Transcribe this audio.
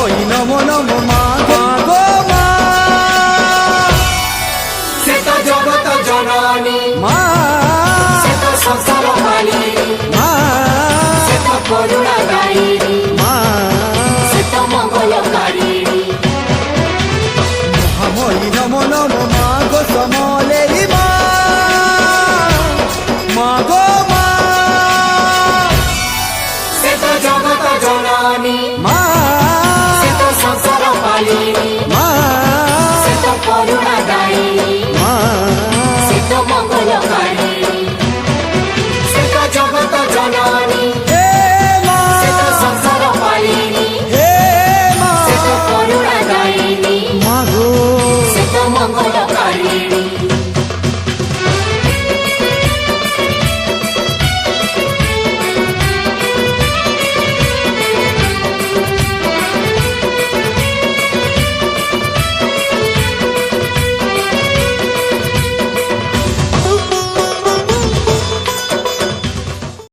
মহাময়ী নমো নমো মা গো মা সে তো জগত জননী মা সে তো সংসার মালিনী মা সে তো করুণাদায়িনী মা সে তো মঙ্গলকারিণী মহাময়ী নমো নমো মা গো সমলেরি মা মা গো মা সে তো জগত জননী মা সে তো সংসার মালিনী মা সে তো করুণাদায়িনী মা সে তো মঙ্গলকারিণী